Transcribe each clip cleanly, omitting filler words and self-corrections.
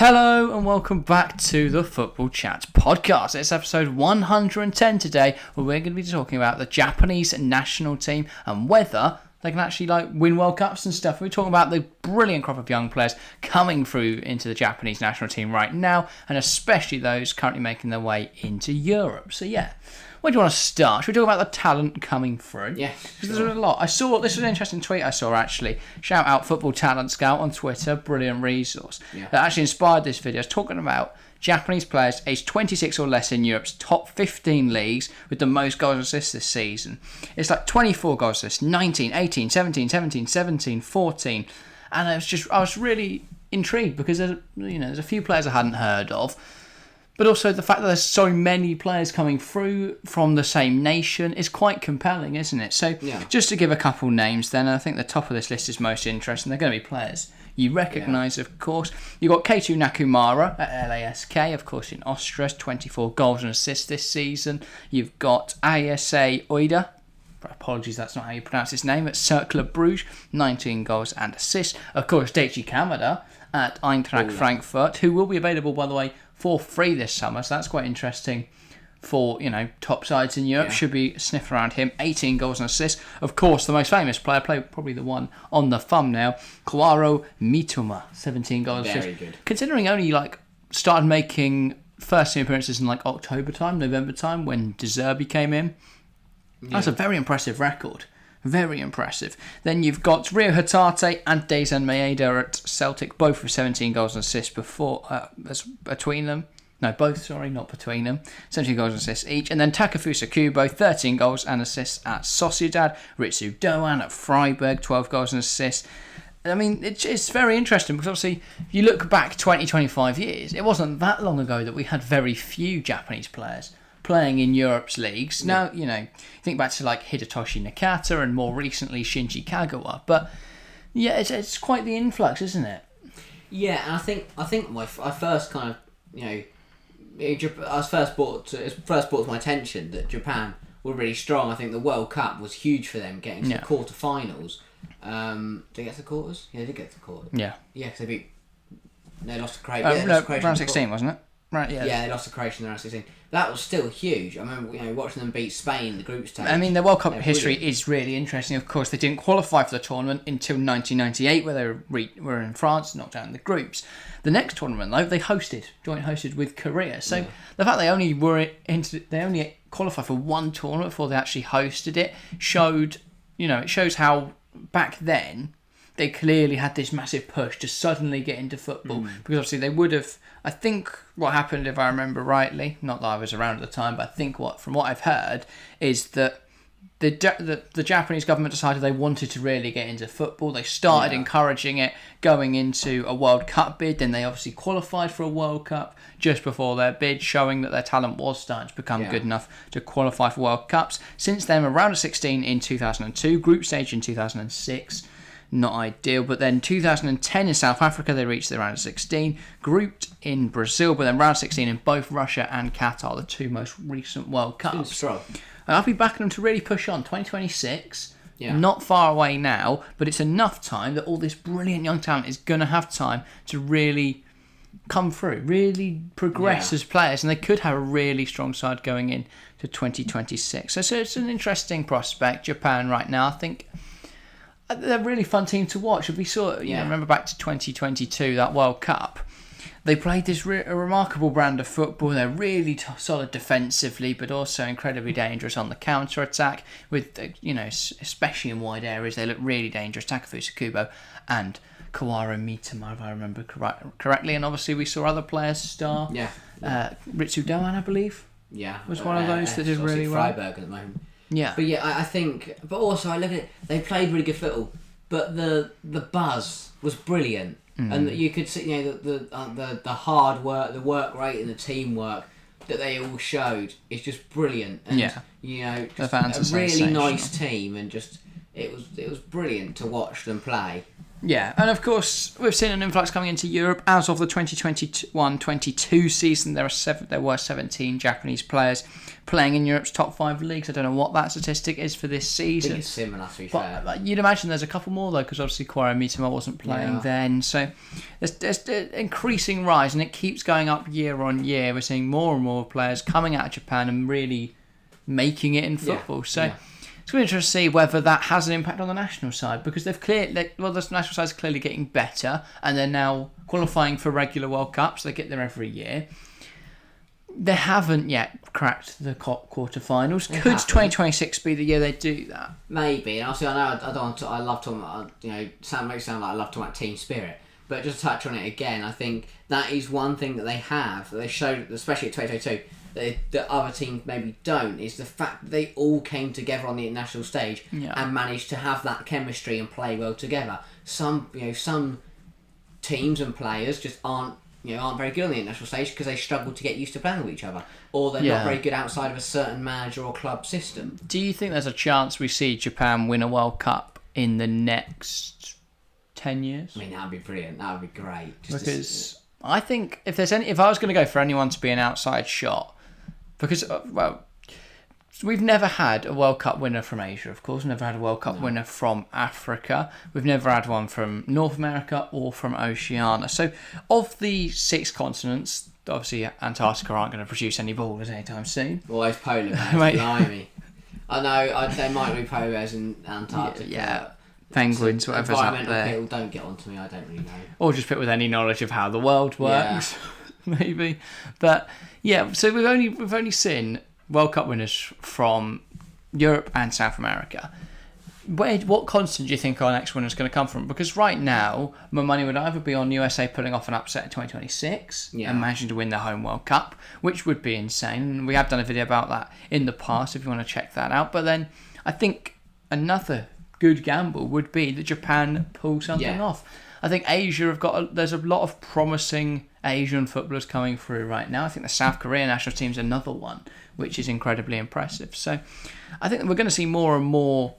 Hello and welcome back to the Football Chat podcast. It's episode 110 today, where we're going to be talking about the Japanese national team and whether they can actually win World Cups and stuff. We're talking about the brilliant crop of young players coming through into the Japanese national team right now, and especially those currently making their way into Europe. So yeah, where do you want to start? Should we talk about the talent coming through? Yeah, because there's a lot. This was an interesting tweet I saw actually. Shout out Football Talent Scout on Twitter, brilliant resource. Yeah. That actually inspired this video. It's talking about Japanese players aged 26 or less in Europe's top 15 leagues with the most goals and assists this season. It's like 24 goals and assists, 19, 18, 17, 17, 17, 14. And I was really intrigued because there's a few players I hadn't heard of. But also the fact that there's so many players coming through from the same nation is quite compelling, isn't it? So just to give a couple names then, I think the top of this list is most interesting. They're going to be players you recognise, of course. You've got Keito Nakamura at LASK, of course, in Austria, 24 goals and assists this season. You've got Ayase Oida. Apologies, that's not how you pronounce his name. At Cercle Bruges, 19 goals and assists. Of course, Daichi Kamada at Eintracht Frankfurt, who will be available, by the way, for free this summer. So that's quite interesting for, top sides in Europe. Should be sniffing around him. 18 goals and assists. Of course, the most famous player, probably the one on the thumbnail, Kaoru Mitoma, 17 goals and assists. Very good. Considering only started making first team appearances in October time, November time, when De Zerbi came in. That's a very impressive record. Very impressive. Then you've got Rio Hatate and Dejan Maeda at Celtic, both with 17 goals and assists between them. No, both, sorry, not between them. 17 goals and assists each. And then Takefusa Kubo, 13 goals and assists at Sociedad. Ritsu Doan at Freiburg, 12 goals and assists. I mean, it's very interesting because obviously, if you look back 20, 25 years, it wasn't that long ago that we had very few Japanese players playing in Europe's leagues. Now, think back to Hidetoshi Nakata and more recently Shinji Kagawa. But yeah, it's quite the influx, isn't it? Yeah, and I think I first kind of it first brought to my attention that Japan were really strong. I think the World Cup was huge for them, getting to the quarterfinals. Did they get to the quarters? Yeah, they did get to the quarters. Yeah. Yeah, because they lost to Croatia. Round 16, wasn't it? Right, yeah. Yeah, they lost to Croatia in the round 16. That was still huge. I remember, watching them beat Spain in the group stage. I mean, the World Cup history is really interesting. Of course, they didn't qualify for the tournament until 1998, where they were in France, knocked out in the groups. The next tournament, though, they joint hosted with Korea. So the fact they only qualified for one tournament before they actually hosted it shows how back then they clearly had this massive push to suddenly get into football because obviously they would have. I think what happened, if I remember rightly, not that I was around at the time, but I think from what I've heard is that the Japanese government decided they wanted to really get into football. They started encouraging it going into a World Cup bid. Then they obviously qualified for a World Cup just before their bid, showing that their talent was starting to become good enough to qualify for World Cups. Since then, a round of 16 in 2002, group stage in 2006. Not ideal, but then 2010 in South Africa they reached the round of 16, grouped in Brazil, but then round 16 in both Russia and Qatar, the two most recent World Cups. And I'll be backing them to really push on. 2026, not far away now, but it's enough time that all this brilliant young talent is going to have time to really come through, really progress as players, and they could have a really strong side going in to 2026. So it's an interesting prospect, Japan right now. I think they're a really fun team to watch. If we saw, remember back to 2022, that World Cup, they played this a remarkable brand of football. They're really solid defensively, but also incredibly dangerous on the counter-attack. With, especially in wide areas, they look really dangerous. Takefusa Kubo and Kaoru Mitoma, if I remember correctly. And obviously we saw other players star. Ritsu Doan, I believe. Yeah. Was one of those that did really well. Freiburg at the moment. Yeah. But I think... But also, I look at it, they played really good football, but the buzz was brilliant. And you could see, the hard work, the work rate and the teamwork that they all showed is just brilliant. And, just the fans a really nice team, and just... It was brilliant to watch them play. Yeah, and of course we've seen an influx coming into Europe as of the 2021-22 season. There were 17 Japanese players playing in Europe's top 5 leagues. I don't know what that statistic is for this season. I think it's similar, to be fair. But you'd imagine there's a couple more though, because obviously Kaoru Mitoma wasn't playing then. So there's an increasing rise, and it keeps going up year on year. We're seeing more and more players coming out of Japan and really making it in football. It's going to be interesting to see whether that has an impact on the national side, because the national side is clearly getting better, and they're now qualifying for regular World Cups. They get there every year. They haven't yet cracked the quarterfinals. Could 2026 be the year they do that? Maybe. And obviously, I know I don't want to. I love talking about, makes it sound like I love talking about team spirit. But just to touch on it again, I think that is one thing that they have, that they showed, especially at 2022, that other teams maybe don't, is the fact that they all came together on the international stage and managed to have that chemistry and play well together. Some teams and players just aren't very good on the international stage because they struggle to get used to playing with each other, or they're not very good outside of a certain manager or club system. Do you think there's a chance we see Japan win a World Cup in the next 10 years? I mean, that would be brilliant. That would be great. I think if I was going to go for anyone to be an outside shot, because we've never had a World Cup winner from Asia, of course. We've never had a World Cup winner from Africa. We've never had one from North America or from Oceania. So of the 6 continents, obviously Antarctica aren't going to produce any ballers anytime soon. Well, those polar bears, blimey. I know, there might be polar bears in Antarctica. Yeah. Penguins, whatever's up there. Environmental people, don't get onto me, I don't really know. Or just put with any knowledge of how the world works, maybe. But yeah, so we've only seen World Cup winners from Europe and South America. What continent do you think our next winner is going to come from? Because right now, my money would either be on USA pulling off an upset in 2026 and managing to win their home World Cup, which would be insane. We have done a video about that in the past if you want to check that out. But then I think another good gamble would be that Japan pull something off. I think Asia there's a lot of promising Asian footballers coming through right now. I think the South Korean national team's another one, which is incredibly impressive. So I think we're going to see more and more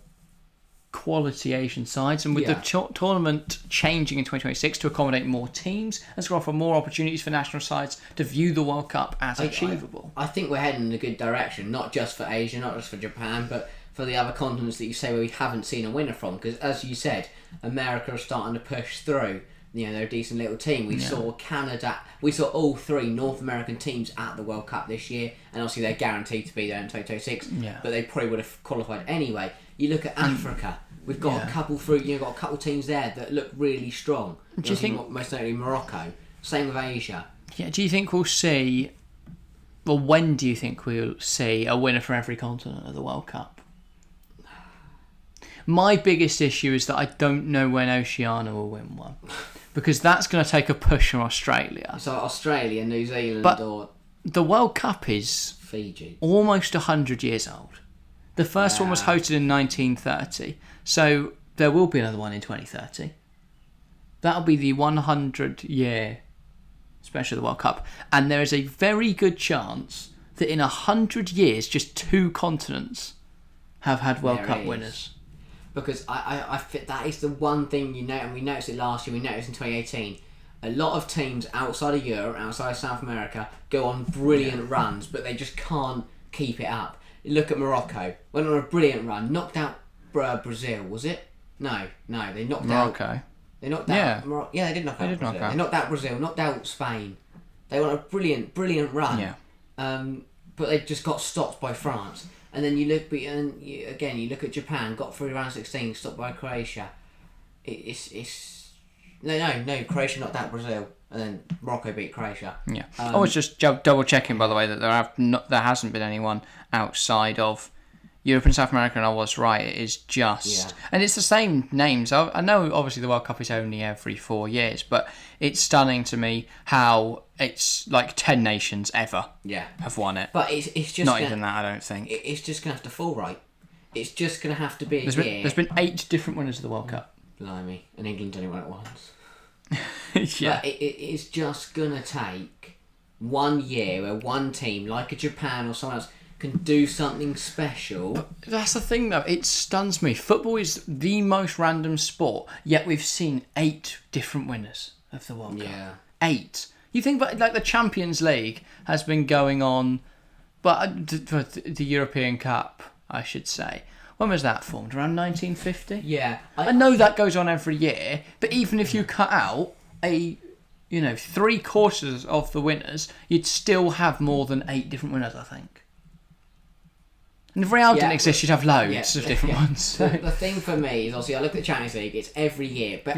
quality Asian sides, and with the tournament changing in 2026 to accommodate more teams and to offer more opportunities for national sides to view the World Cup as achievable. I think we're heading in a good direction, not just for Asia, not just for Japan, but for the other continents that you say where we haven't seen a winner from. Because as you said, America are starting to push through. They're a decent little team. We saw Canada. We saw all 3 North American teams at the World Cup this year, and obviously they're guaranteed to be there in 2026. But they probably would have qualified anyway. You look at Africa. We've got a couple through. Got a couple teams there that look really strong. Do you think most notably Morocco? Same with Asia. Yeah. Do you think we'll see? Well, when do you think we'll see a winner from every continent of the World Cup? My biggest issue is that I don't know when Oceania will win one, because that's going to take a push from Australia. So Australia, New Zealand, or the World Cup is Fiji, almost 100 years old. The first one was hosted in 1930, so there will be another one in 2030. That'll be the 100-year special of the World Cup, and there is a very good chance that in 100 years, just 2 continents have had World Cup winners. Because I fit that is the one thing and we noticed it last year, we noticed in 2018. A lot of teams outside of Europe, outside of South America, go on brilliant runs, but they just can't keep it up. You look at Morocco, went on a brilliant run, knocked out Brazil, was it? No, they knocked Morocco. out. They knocked out. They did knock out Brazil. They knocked out Brazil, knocked out Spain. They went on a brilliant run. Yeah. But they just got stopped by France. And then you look at Japan, got through round 16, stopped by Croatia. No, Croatia knocked out Brazil, and then Morocco beat Croatia. Yeah, I was just double checking, by the way, that there hasn't been anyone outside of Europe and South America, and I was right. It is just, and it's the same names. I know, obviously, the World Cup is only every 4 years, but it's stunning to me how it's like 10 nations ever have won it. But it's just not even that. I don't think it's just gonna have to fall right. It's just gonna have to be. There's been 8 different winners of the World Cup. Blimey, and England only won it once. Yeah, but it's just gonna take 1 year where one team, like a Japan or someone else, can do something special. But that's the thing, though. It stuns me. Football is the most random sport, yet we've seen 8 different winners of the World Cup. Yeah. 8. You think about like the Champions League has been going on, but the European Cup, I should say. When was that formed? Around 1950? Yeah. I know that goes on every year, but even if you cut out 3/4 of the winners, you'd still have more than 8 different winners, I think. And if Real didn't exist, you'd have loads of different ones. So. The thing for me is, obviously, I look at the Champions League, it's every year. But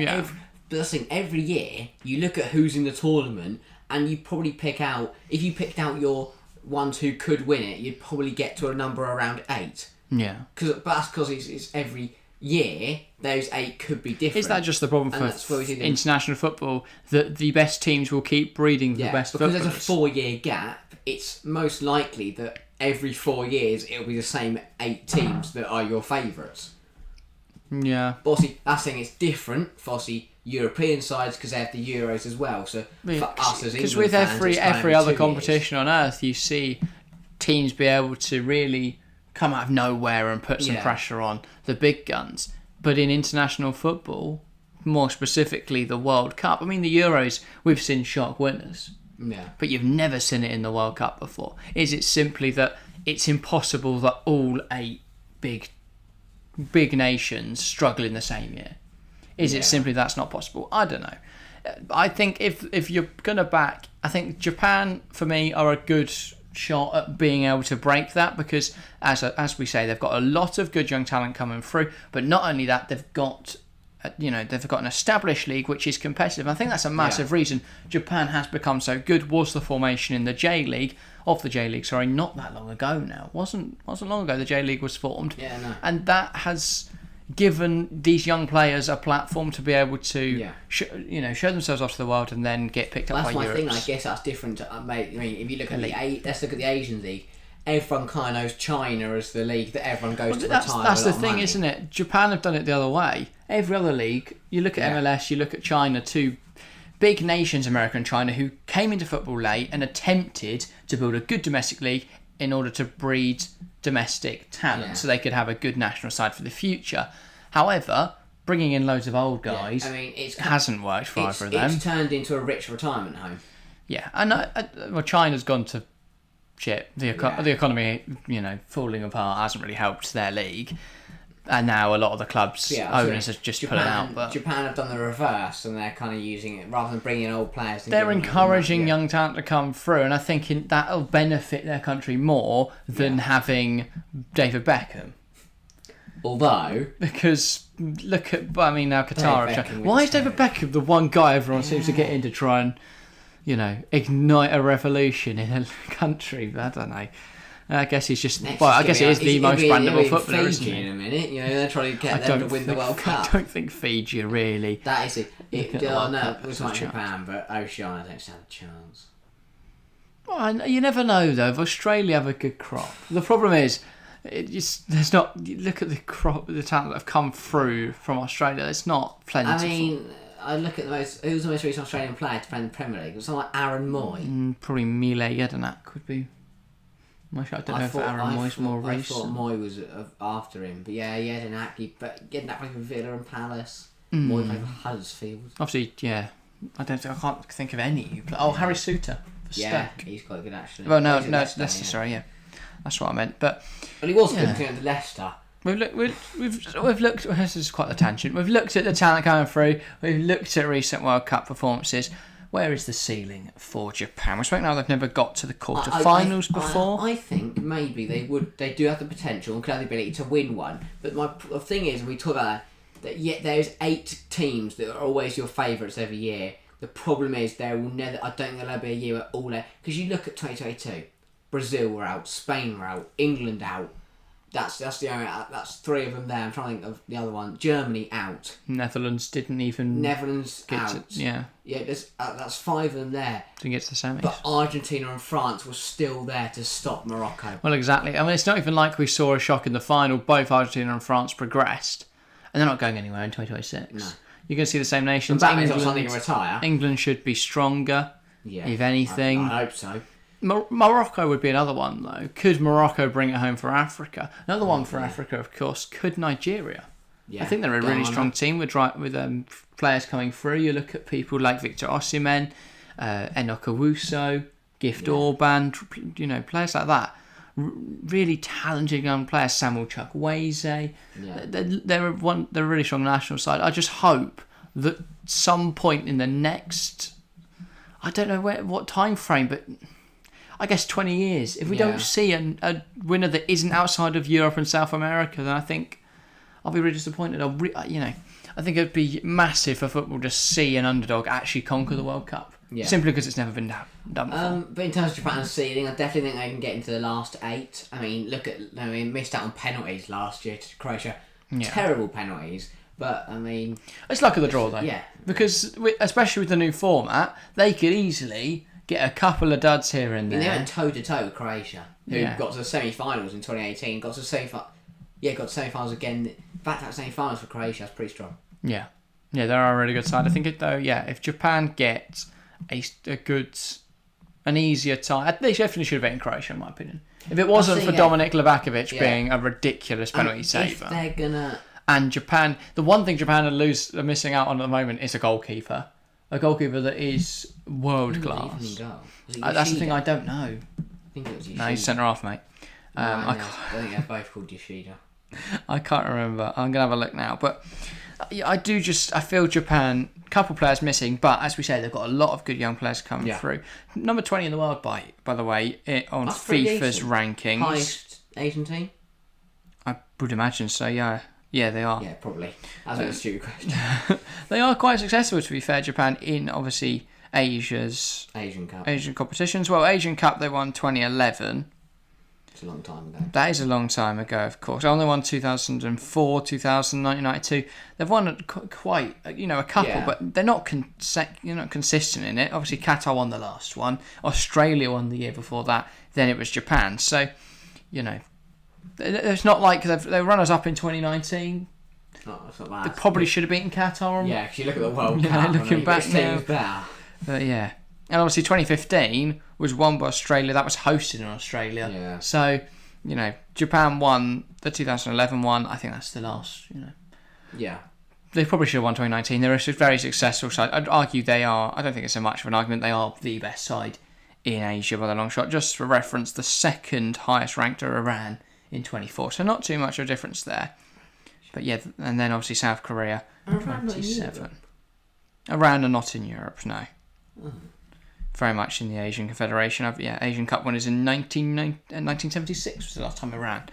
every year, you look at who's in the tournament, and you probably pick out, if you picked out your ones who could win it, you'd probably get to a number around 8. Yeah. But that's because it's every year, those 8 could be different. Is that just the problem for international football, that the best teams will keep breeding the best footballers? Because there's a 4-year gap, it's most likely that every 4 years it'll be the same 8 teams that are your favourites. Yeah. But obviously, that's saying it's different for obviously European sides because they have the Euros as well. So for us as England because with fans, every other competition on earth, you see teams be able to really come out of nowhere and put some pressure on the big guns. But in international football, more specifically the World Cup, I mean the Euros, we've seen shock winners. Yeah. But you've never seen it in the World Cup before. Is it simply that it's impossible that all 8 big nations struggle in the same year? Is it simply that's not possible? I don't know. I think if you're going to back, I think Japan, for me, are a good shot at being able to break that, because as we say, they've got a lot of good young talent coming through, but not only that, they've got an established league which is competitive. I think that's a massive reason Japan has become so good. Was the formation in the J League not that long ago now. Wasn't long ago the J League was formed. Yeah, no. And that has given these young players a platform to be able to show themselves off to the world and then get picked up by Europe. That's my thing. I guess that's different to, I mean, if you look at let's look at the Asian League. Everyone kind of knows China as the league that everyone goes to retire. That's the thing, isn't it? Japan have done it the other way. Every other league, you look at MLS, you look at China, 2 big nations, America and China, who came into football late and attempted to build a good domestic league in order to breed domestic talent so they could have a good national side for the future. However, bringing in loads of old guys hasn't worked for either of them. It's turned into a rich retirement home. Yeah, and China's gone to shit. The economy, falling apart hasn't really helped their league. And now a lot of the clubs' owners are just pulling out. But Japan have done the reverse, and they're kind of using it rather than bringing in old players. They're encouraging young talent to come through, and I think that'll benefit their country more than having David Beckham. Although, because look at, now Qatar. Why is David Beckham the one guy everyone seems to get in to try and, ignite a revolution in a country? I don't know. I guess he's just. I guess he is the most brandable footballer, isn't he? In a minute, they're trying to get them to win the World Cup. I don't think Fiji really. That is it. It was like Japan, but Oceania don't stand a chance. Well, you never know though. If Australia have a good crop, the problem is, there's not. You look at the crop, the talent that have come through from Australia. It's not plentiful. I mean, I look at who's the most recent Australian player to play in the Premier League? It was someone like Aaron Moy. Probably Mile Jedinak could be. I don't know if Aaron Moy's more recent. I thought Moy was after him, but Jedinak played for Villa and Palace. Moy played for Huddersfield. Obviously, I can't think of any who play. Oh, Harry Suter for Stoke. He's quite good actually. Well, no, Leicester. Sorry, that's what I meant. But he was good to Leicester. We've looked. This is quite a tangent. We've looked at the talent coming through. We've looked at recent World Cup performances. Where is the ceiling for Japan? We're speaking now they've never got to the quarter-finals before. I think maybe they do have the potential and could have the ability to win one. But the thing is, we talk about that yet there's 8 teams that are always your favourites every year. The problem is I don't think there'll ever be a year where all that, because you look at 2022, Brazil were out, Spain were out, England out. That's the only. That's 3 of them there. I'm trying to think of the other one. Germany out. Netherlands didn't even. Netherlands out. Yeah. That's 5 of them there. Didn't get to the semis. But Argentina and France were still there to stop Morocco. Well, exactly. I mean, it's not even like we saw a shock in the final. Both Argentina and France progressed, and they're not going anywhere in 2026. No. You're going to see the same nations. That means something to retire. England should be stronger. Yeah. If anything. I hope so. Morocco would be another one, though. Could Morocco bring it home for Africa? Another one for Africa, of course. Could Nigeria? Yeah. I think they're a really strong team with players coming through. You look at people like Victor Osimhen, Enoch Owusu, Gift Orban, players like that. Really talented young players. Samuel Chukwueze. Yeah. They're a really strong national side. I just hope that some point in the next, I don't know what time frame, but I guess 20 years, if we don't see a winner that isn't outside of Europe and South America, then I think I'll be really disappointed. I think it'd be massive for football to see an underdog actually conquer the World Cup. Yeah. Simply because it's never been done before. But in terms of Japan's seeding, I definitely think they can get into the last 8. I mean, missed out on penalties last year to Croatia. Yeah. Terrible penalties. But, I mean... It's luck of the draw, though. Yeah. Because, especially with the new format, they could easily get a couple of duds here and there. They went toe-to-toe with Croatia, who got to the semi-finals in 2018. Got to semi-finals again. Back-to-back semi-finals for Croatia. That's pretty strong. Yeah. Yeah, they're a really good side. I think, if Japan gets an easier tie, they definitely should have beaten Croatia, in my opinion. If it wasn't for Dominik Livakovic being a ridiculous penalty saver. If they're gonna... And Japan, the one thing Japan are missing out on at the moment is a goalkeeper. A goalkeeper that is world class. That's the thing, I don't know. I think it was Yoshida. No, he's centre half, mate. I think they're both called Yoshida. I can't remember. I'm going to have a look now. But I feel Japan, a couple players missing, but as we say, they've got a lot of good young players coming through. Number 20 in the world, by the way, on That's FIFA's rankings. Highest Asian team? I would imagine so, yeah. Yeah, they are. Yeah, probably. That's a stupid question. They are quite successful, to be fair, Japan, in obviously Asia's Asian competitions. Well, Asian Cup they won 2011. It's a long time ago. That is a long time ago, of course. They only won 2004, 2000, 1992. They've won quite, a couple, but they're not consistent in it. Obviously, Qatar won the last one. Australia won the year before that. Then it was Japan. So, it's not like they run us up in 2019. Oh, that's not bad. They probably should have beaten Qatar. Yeah, because you look at the World Cup. Looking back now. But yeah. And obviously 2015 was won by Australia. That was hosted in Australia. Yeah. So, Japan won the 2011 one. I think that's the last, Yeah. They probably should have won 2019. They're a very successful side. I'd argue they are, I don't think it's so much of an argument, they are the best side in Asia by the long shot. Just for reference, the second highest ranked are Iran in 24. So not too much of a difference there. But yeah, and then obviously South Korea, 27. Iran are not in Europe, no. Oh. Very much in the Asian Confederation. Asian Cup winners in 1976 was the last time Iran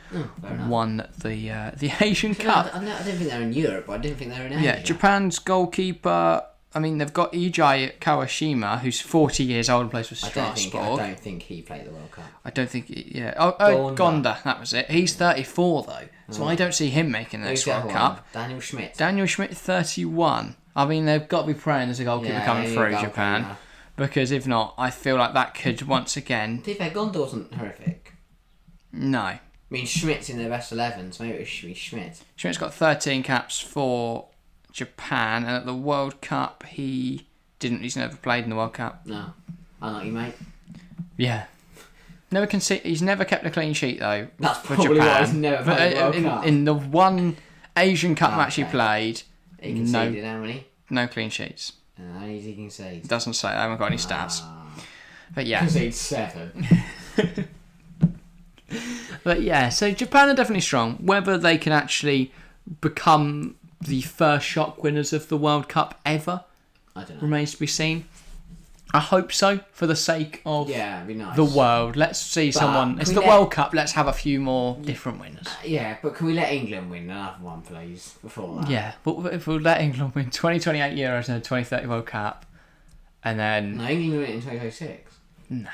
won the Asian Cup. I didn't think they were in Europe, but I didn't think they were in Asia. Yeah, Japan's goalkeeper, they've got Ijai Kawashima, who's 40 years old and plays for Strasbourg. I don't think he played the World Cup. I don't think... Gonda, that was it. He's 34, though. So I don't see him making the next World Cup. Daniel Schmidt, 31. They've got to be praying there's a goalkeeper coming through, Japan. Yeah. Because if not, I feel like that could once again... To be fair, Gonda wasn't horrific. No. I mean, Schmidt's in their best 11, so maybe it should be Schmidt. Schmidt's got 13 caps for Japan, and at the World Cup, he's never played in the World Cup. No. Unlucky, mate. Yeah. He's never kept a clean sheet, though. That's for probably Japan. why he's never played the World Cup. In the one Asian Cup match he played... He conceded how many? No clean sheets. How many he conceded? It doesn't say. I haven't got any stats. But yeah. Conceded 7. But yeah, so Japan are definitely strong. Whether they can actually become the first shock winners of the World Cup ever, I don't know. Remains to be seen. I hope so, for the sake of it'd be nice. The world. Let's see someone... It's the World Cup, let's have a few more different winners. But can we let England win another one, please, before that? Yeah, but if we let England win 2028 Euros and a 2030 World Cup, and then... No, England win it in 2026. No.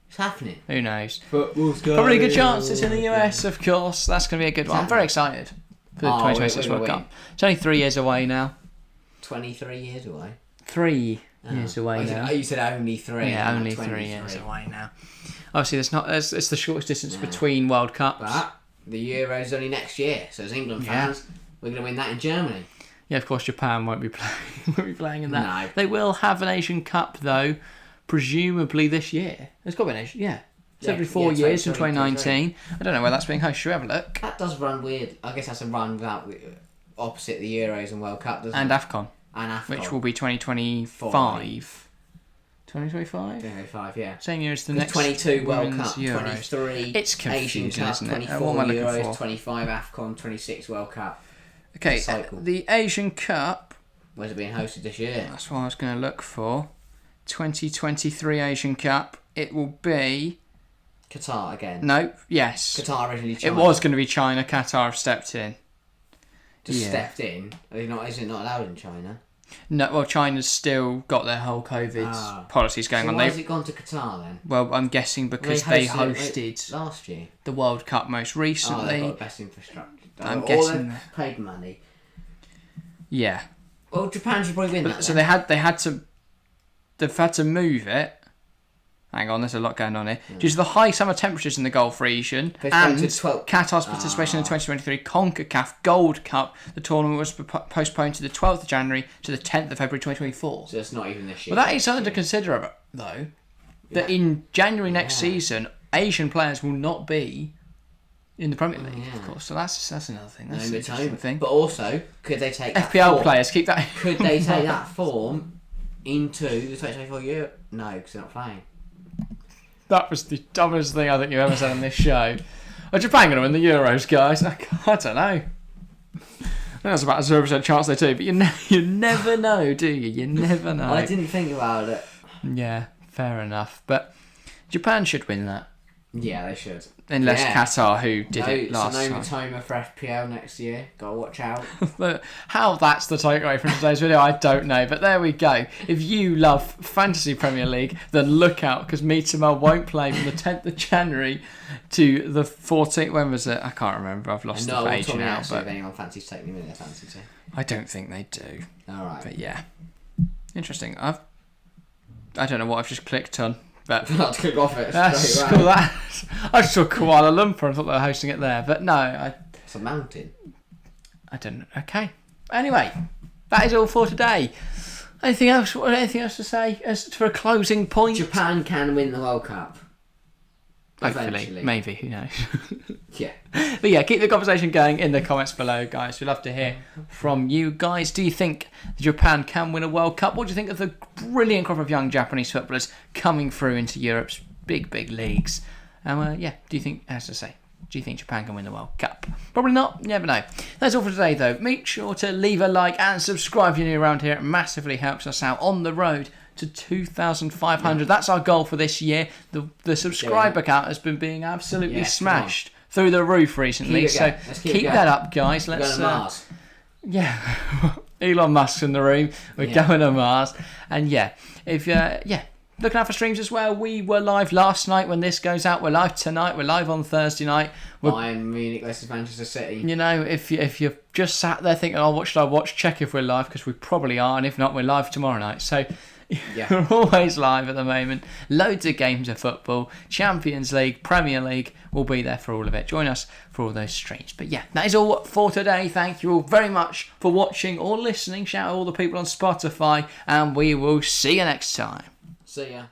It's happening. Who knows? Football's going. Probably a good chance it's in the US, of course. That's going to be a good one. I'm very excited for the 2026 World Cup. It's only 3 years away now. 23 years away? 3 years away now. You said only 3. Yeah, only 3 years away now. Obviously, it's the shortest distance between World Cups. But the Euros only next year, so as England fans, we're going to win that in Germany. Yeah, of course, Japan won't be playing in that. No. They will have an Asian Cup, though, presumably this year. It's got to be it's every 4 years from 2019. I don't know where that's being hosted. Should we have a look? That does run weird. I guess that's a run without opposite the Euros and World Cup, doesn't and it? AFCON. And AFCON. Which will be 2025. 2025? 2025, yeah. Same year as the next 22 World Women's Cup, Euros. 23 It's Asian confusing, Cup, isn't it? 24 What am I looking Euros, for? 25 AFCON, 26 World Cup. Okay, Cycle. the Asian Cup. Where's it being hosted this year? That's what I was going to look for. 2023 Asian Cup. It will be... Qatar again. No, yes. Qatar originally China. It was going to be China. Qatar have stepped in. Stepped in. Is it not allowed in China? No, well, China's still got their whole COVID policies going so on. Why has it gone to Qatar then? Well, I'm guessing because they hosted last year the World Cup most recently. Oh, they've got the best infrastructure. I'm guessing they've paid money. Yeah. Well, Japan should probably win that. So then. they've had to move it. Hang on, there's a lot going on here. Due to the high summer temperatures in the Gulf region and Qatar's participation in the 2023 CONCACAF Gold Cup, the tournament was postponed to the 12th of January to the 10th of February 2024. So it's not even this year. Well, that is something to consider, though. That in January next season, Asian players will not be in the Premier League, of course. So that's another thing. That's an interesting thing. But also, could they take that FPL form? players keep that? Could they take that form into the 2024 year? No, because they're not playing. That was the dumbest thing I think you've ever said on this show. Are Japan going to win the Euros, guys? I don't know. I think that's about a 0% chance they do, but you never know, do you? You never know. I didn't think about it. Yeah, fair enough. But Japan should win that. Yeah, they should. Unless Qatar, who did it last time. So no Mitoma for FPL next year. Gotta watch out. How that's the takeaway from today's video, I don't know. But there we go. If you love Fantasy Premier League, then look out, because Mitoma won't play from the 10th of January to the 14th. When was it? I can't remember. I've lost the page now. But if anyone fancies taking him in their fantasy team. I don't think they do. All right. But yeah, interesting. I don't know what I've just clicked on. But not to click off it. That's cool. I just saw Kuala Lumpur and thought they were hosting it there, but no, it's a mountain. I don't know. Okay. Anyway, that is all for today. Anything else? Anything else to say as for a closing point? Japan can win the World Cup. Hopefully, eventually. Maybe. Who knows? Yeah. But yeah, keep the conversation going in the comments below, guys. We'd love to hear from you guys. Do you think Japan can win a World Cup? What do you think of the brilliant crop of young Japanese footballers coming through into Europe's big leagues? And do you think, as I say, do you think Japan can win the World Cup? Probably not. You never know. That's all for today, though. Make sure to leave a like and subscribe if you're new around here. It massively helps us out on the road to 2,500. That's our goal for this year. The subscriber count has been being absolutely smashed through the roof recently. So keep that up, guys. Let's go to Mars. Yeah. Elon Musk's in the room. We're going to Mars. And if looking out for streams as well. We were live last night. When this goes out, we're live tonight. We're live on Thursday night. Bayern Munich versus Manchester City. You know, if you've just sat there thinking, oh, what should I watch? Check if we're live, because we probably are. And if not, we're live tomorrow night. So we're always live at the moment. Loads of games of football. Champions League, Premier League. We'll be there for all of it. Join us for all those streams. But that is all for today. Thank you all very much for watching or listening. Shout out all the people on Spotify. And we will see you next time. See ya.